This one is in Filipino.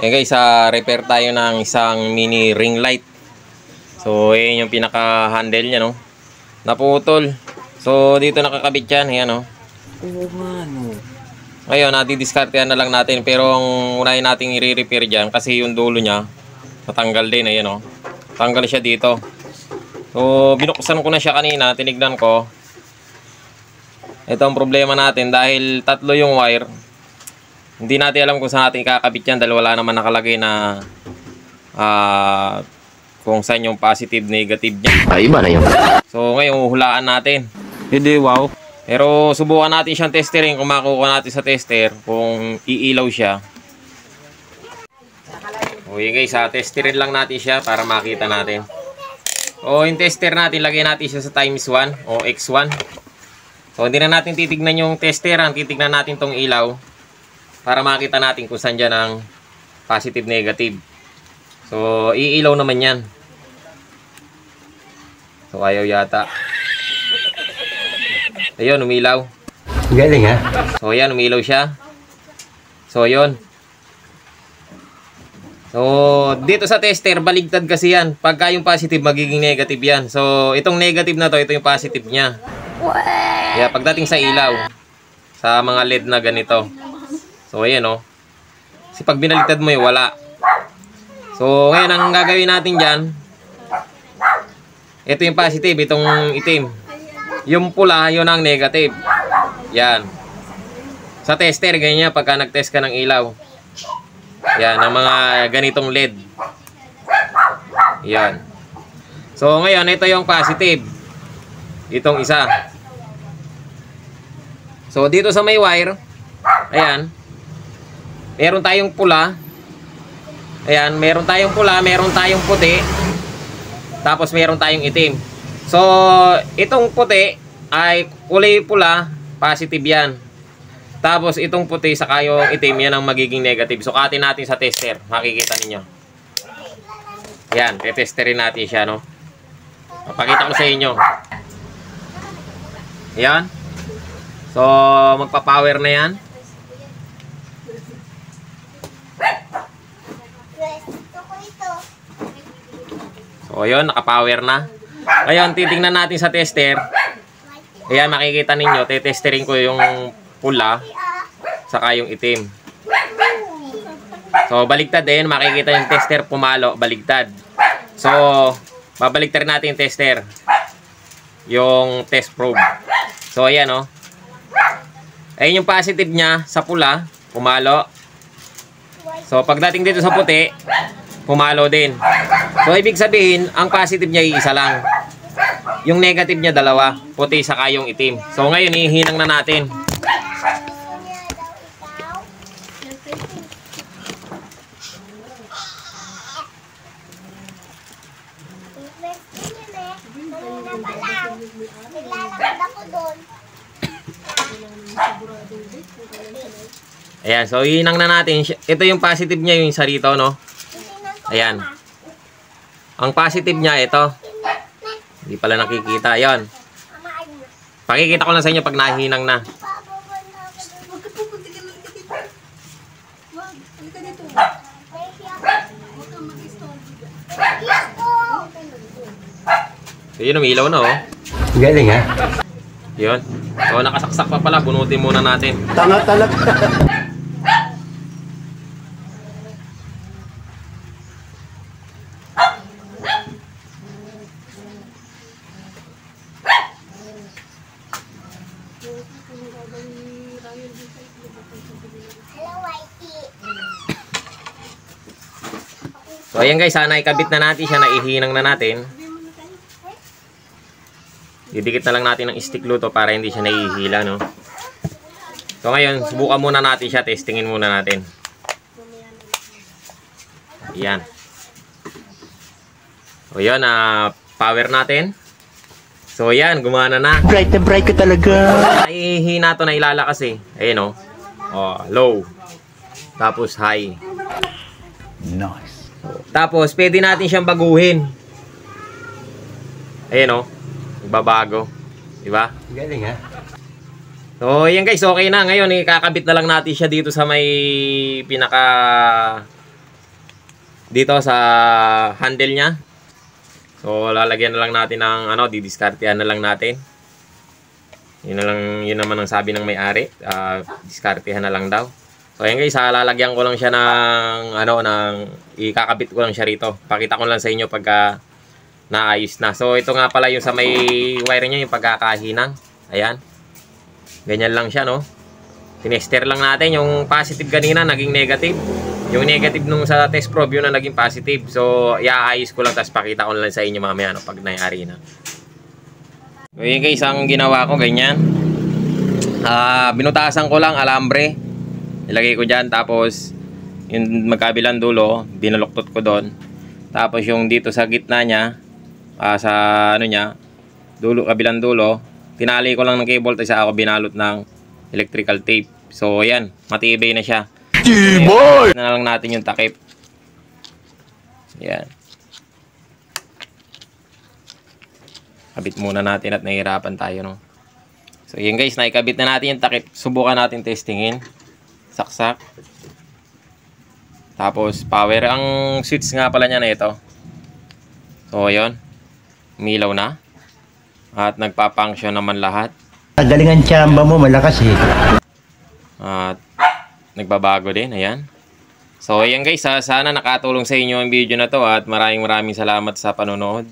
Ayan guys, repair tayo ng isang mini ring light. So, ayan yung pinaka-handle niya, no? Naputol. So, dito nakakabit yan. Ayan, no? Oo nga, no. Ngayon, natidiskartehan na lang natin. Pero ang unahin natin i-repair dyan kasi yung dulo niya, natanggal din. Ayan, no? Tanggal siya dito. So, binuksan ko na siya kanina. Tinignan ko. Ito ang problema natin dahil tatlo yung wire. Hindi natin alam kung saan natin ikakabit yan dahil wala naman nakalagay na kung saan yung positive, negative niya. Ay, iba na yun. So ngayon, hulaan natin. Hindi, wow. Pero subukan natin siyang testerin kung makukuha natin sa tester kung iilaw siya. Okay guys, testerin lang natin siya para makita natin. O yung tester natin, lagay natin siya sa times 1 o x1. So hindi na natin titignan yung testeran, titignan natin tong ilaw para makita natin kung saan dyan ang positive, negative. So, iilaw naman yan. So, ayaw yata. Ayun, umilaw. Galing, ha? So, ayan, umilaw siya. So, ayun. So, dito sa tester, baligtad kasi yan. Pagka yung positive, magiging negative yan. So, itong negative na to, ito yung positive niya. Kaya, pagdating sa ilaw, sa mga LED na ganito. So, ayan, o. Kasi pag binaliktad mo yung wala. So, ngayon, ang gagawin natin dyan, ito yung positive, itong itim. Yung pula, yun ang negative. Yan. Sa tester, ganyan, pagka nag-test ka ng ilaw. Yan, ang mga ganitong LED. Yan. So, ngayon, ito yung positive. Itong isa. So, dito sa may wire, ayan, meron tayong pula. Ayan, meron tayong pula, meron tayong puti. Tapos meron tayong itim. So, itong puti ay kulay pula, positive yan. Tapos itong puti saka yung itim, yan ang magiging negative. So, katin natin sa tester. Makikita ninyo. Yan, tetesterin natin siya, no? Papakita ko sa inyo. Yan. So, magpa-power na yan. So, ayun, naka-power na. Ngayon, titingnan natin sa tester. Ayan, makikita ninyo, tetesterin ko yung pula saka yung itim. So, baligtad din. Makikita yung tester pumalo, baligtad. So, babaligtad natin yung tester. Yung test probe. So, ayan, oh. Ayan yung positive niya sa pula, pumalo. So, pagdating dito sa puti, pumalo din. So, ibig sabihin, ang positive niya iisa lang. Yung negative niya dalawa. Puti saka yung itim. So, ngayon, ihinang na natin. Ayan, so ihinang na natin. Ito yung positive niya, yung isa rito, no? Ayan. Ang positive niya, ito. Hindi pala nakikita. Ayan. Pakikita ko lang sa inyo pag nahinang na. So, yun, umilaw na, oh. Galing, ha? Yun. So, nakasaksak pa pala. Bunutin muna natin. Tanga talaga. So, ayan guys, sana ikabit na natin siya, naihinang na natin. Didikit na lang natin ng stick luto para hindi siya nahihila, no? So, ngayon, subukan muna natin siya, testingin muna natin. Ayan. So, yun, power natin. So, ayan, gumana na. Bright na bright ka talaga. Nahihina to na ilalakas eh. Ayan, no? Oh, low. Tapos high. Nice. Tapos, pwede natin siyang baguhin. Ayan, o. Babago. Diba? Galing, ha? So, ayan guys. Okay na. Ngayon, ikakabit na lang natin siya dito sa may pinaka dito sa handle niya. So lalagyan na lang natin ng didiskartehan na lang natin. Yun naman ang sabi ng may-ari, diskartehan na lang daw. So ayan guys, lalagyan ko lang siya ng ikakabit ko lang siya rito. Pakita ko lang sa inyo pagka naayos na. So ito nga pala yung sa may wire niya, yung pagkakahinang. Ayan. Ganyan lang siya, no. Tinester lang natin yung positive kanina, naging negative. Yung negative nung sa test probe yun na naging positive. So iaayos ko lang, tapos pakita ko lang sa inyo mamaya pag nangyari na. So yun guys, ang ginawa ko ganyan. Binutasan ko lang alambre. Ilagay ko dyan, tapos yung magkabilang dulo, binaluktot ko doon. Tapos yung dito sa gitna niya, sa kabilang dulo, tinali ko lang ng cable, tapos ako binalot ng electrical tape. So ayan, matibay na siya. Boy! Na lang natin yung takip. Ayan. Kabit muna natin at nahihirapan tayo, no. So yun guys, naikabit na natin yung takip. Subukan natin testingin. Saksak. Tapos power. Ang switch nga pala niya na ito. So ayun, umilaw na. At nagpa-function naman lahat. Galingan tsamba mo, malakas eh. At nagbabago din, ayan. So ayan guys, sana nakatulong sa inyo ang video na to, at maraming salamat sa panonood.